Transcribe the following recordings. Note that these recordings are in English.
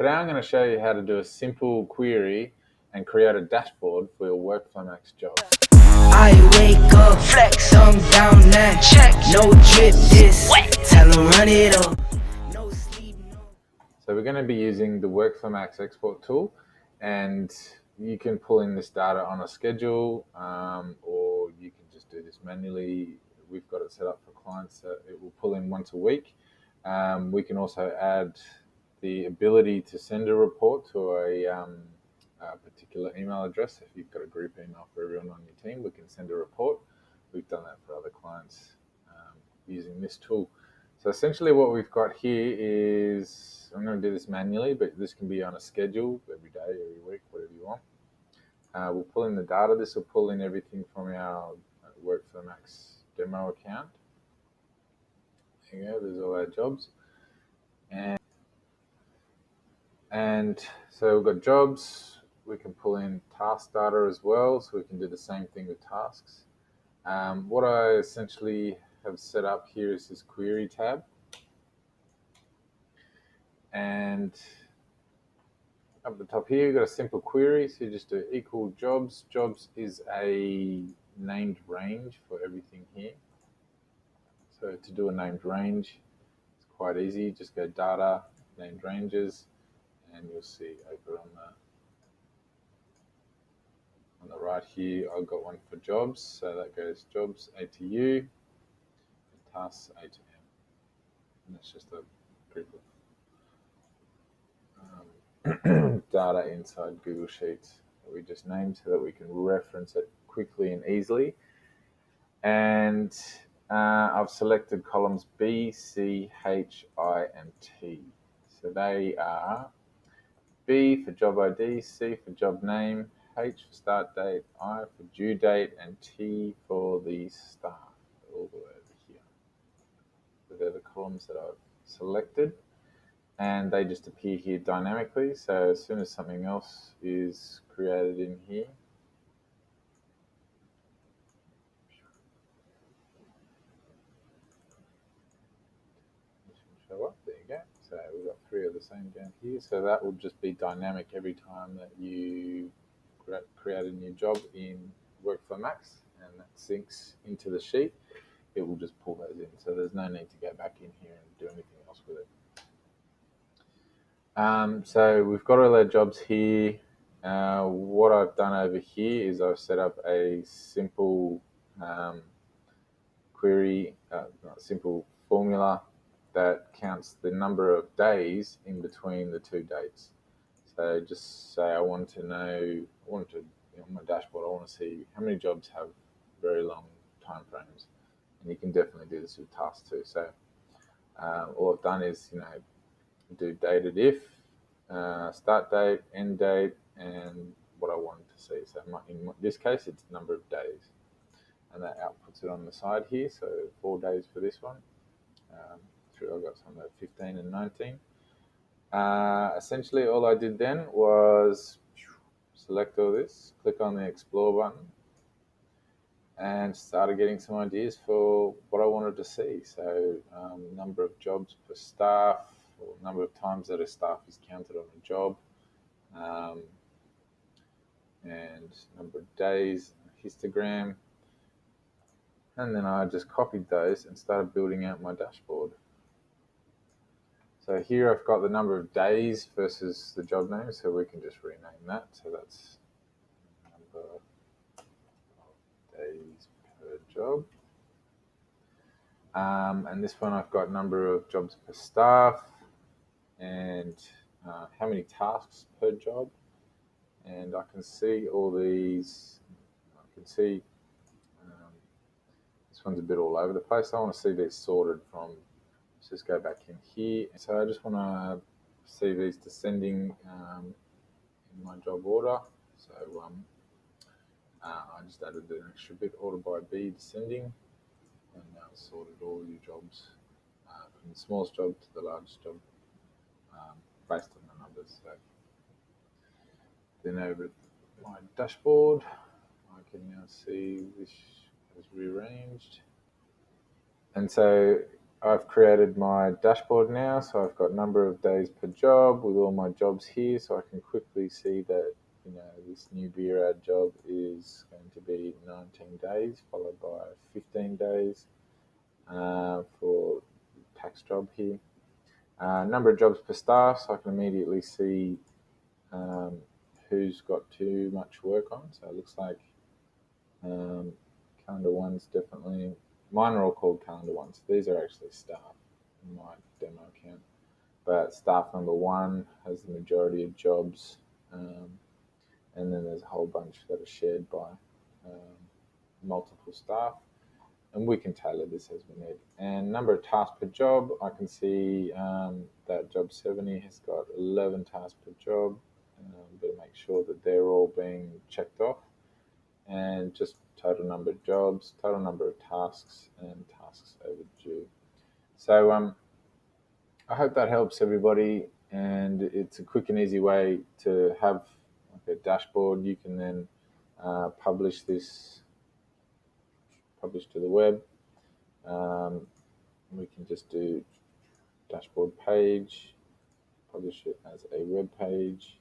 Today I'm going to show you how to do a simple query and create a dashboard for your WorkflowMax job. I wake up, flex, thumb down that check, no drip this, tell them run it up, no sleep, no. So we're going to be using the WorkflowMax export tool, and you can pull in this data on a schedule, or you can just do this manually. We've got it set up for clients that it will pull in once a week. We can also add the ability to send a report to a particular email address. If you've got a group email for everyone on your team, we can send a report. We've done that for other clients using this tool. So essentially what we've got here is, I'm going to do this manually, but this can be on a schedule every day, every week, whatever you want. We'll pull in the data. This will pull in everything from our WorkflowMax demo account. There you go, there's all our jobs. And so we've got jobs. We can pull in task data as well, so we can do the same thing with tasks. What I essentially have set up here is this query tab. And up the top here, you've got a simple query, so you just do equal jobs. Jobs is a named range for everything here. So to do a named range, it's quite easy. Just go data, named ranges, and you'll see over on the right here, I've got one for jobs. So that goes jobs A to U, and tasks A to M. And that's just a group of data inside Google Sheets that we just named so that we can reference it quickly and easily. And I've selected columns B, C, H, I, and T. So they are B for job ID, C for job name, H for start date, I for due date, and T for the staff, all the way over here. So they're the columns that I've selected, and they just appear here dynamically. So as soon as something else is created in here, show up. There you go. So we've got 3 of the same down here. So that will just be dynamic every time that you create a new job in WorkflowMax, and that syncs into the sheet. It will just pull those in. So there's no need to go back in here and do anything else with it. So we've got all our jobs here. What I've done over here is I've set up a simple query, simple formula that counts the number of days in between the 2 dates. So just say I want to on my dashboard, I want to see how many jobs have very long time frames. And you can definitely do this with tasks too. So all I've done is, do dated if, start date, end date, and what I wanted to see. So in this case, it's the number of days. And that outputs it on the side here. So 4 days for this one. I've got some at 15 and 19. Essentially, all I did then was select all this, click on the Explore button, and started getting some ideas for what I wanted to see. So number of jobs per staff, or number of times that a staff is counted on a job, and number of days, histogram. And then I just copied those and started building out my dashboard. So here I've got the number of days versus the job name, so we can just rename that. So that's number of days per job. And this one I've got number of jobs per staff, and how many tasks per job. And I can see all these. I can see this one's a bit all over the place. I want to see these sorted from. Let's just go back in here. So I just want to see these descending in my job order. So I just added an extra bit, order by B descending, and now it's sorted all your jobs from the smallest job to the largest job based on the numbers. So then over my dashboard, I can now see this is rearranged. And so I've created my dashboard now, so I've got number of days per job with all my jobs here, so I can quickly see that this new beer ad job is going to be 19 days, followed by 15 days for tax job here. Number of jobs per staff, so I can immediately see um, who's got too much work on. So it looks like calendar one's definitely, mine are all called calendar ones. These are actually staff in my demo account. But staff number one has the majority of jobs, and then there's a whole bunch that are shared by um, multiple staff, and we can tailor this as we need. And number of tasks per job, I can see that job 70 has got 11 tasks per job. Better make sure that they're all being checked off, and just total number of jobs, total number of tasks, and tasks overdue. So I hope that helps everybody, and it's a quick and easy way to have like a dashboard. You can then publish to the web. We can just do dashboard page, publish it as a web page.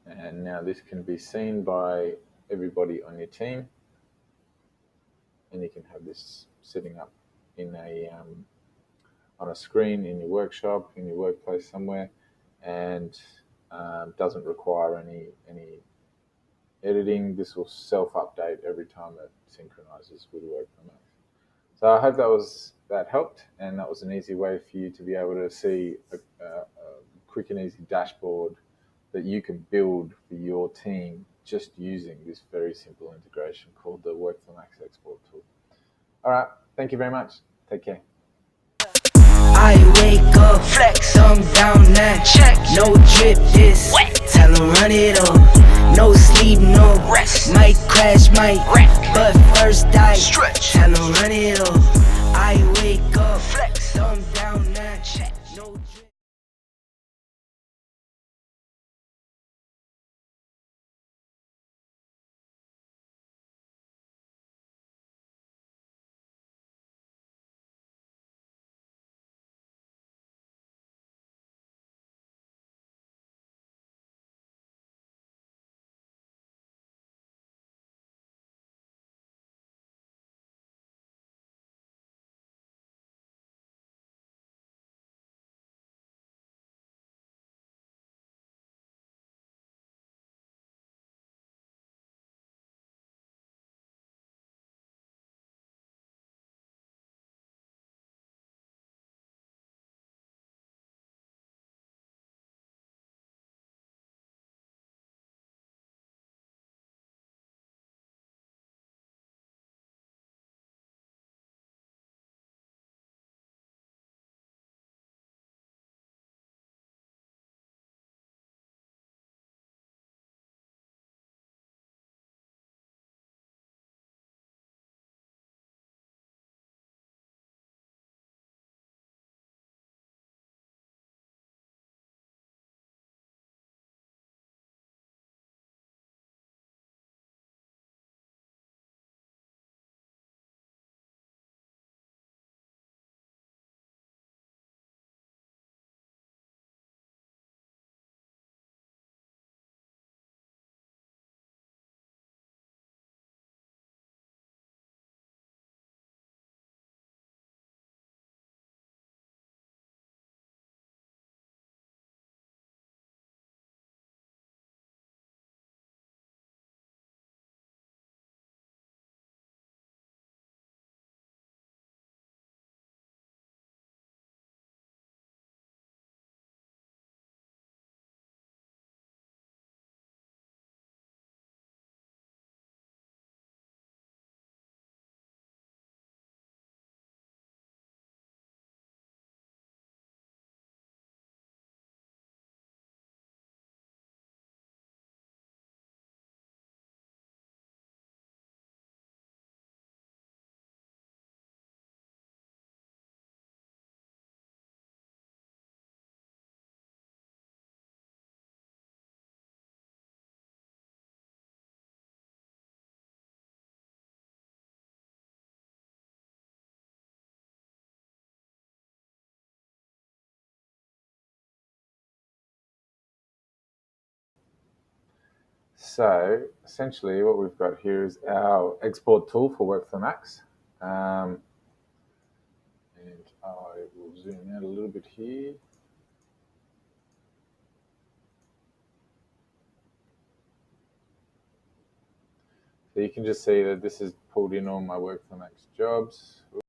And now this can be seen by everybody on your team, and you can have this sitting up in on a screen in your workshop, in your workplace somewhere, and doesn't require any editing. This will self-update every time it synchronizes with WorkflowMax. So I hope that helped, and that was an easy way for you to be able to see a quick and easy dashboard that you can build for your team just using this very simple integration called the WorkflowMax export tool. All right, thank you very much. Take care. I wake up, flex, thumb down that check. No drip, this wet. Tell 'em run it up. No sleep, no rest. Might crash, might wreck. But first I stretch. Tell 'em run it up. I wake up, flex, thumb down that check. No drip. So essentially what we've got here is our export tool for WorkflowMax. And I will zoom out a little bit here. So you can just see that this has pulled in all my WorkflowMax jobs.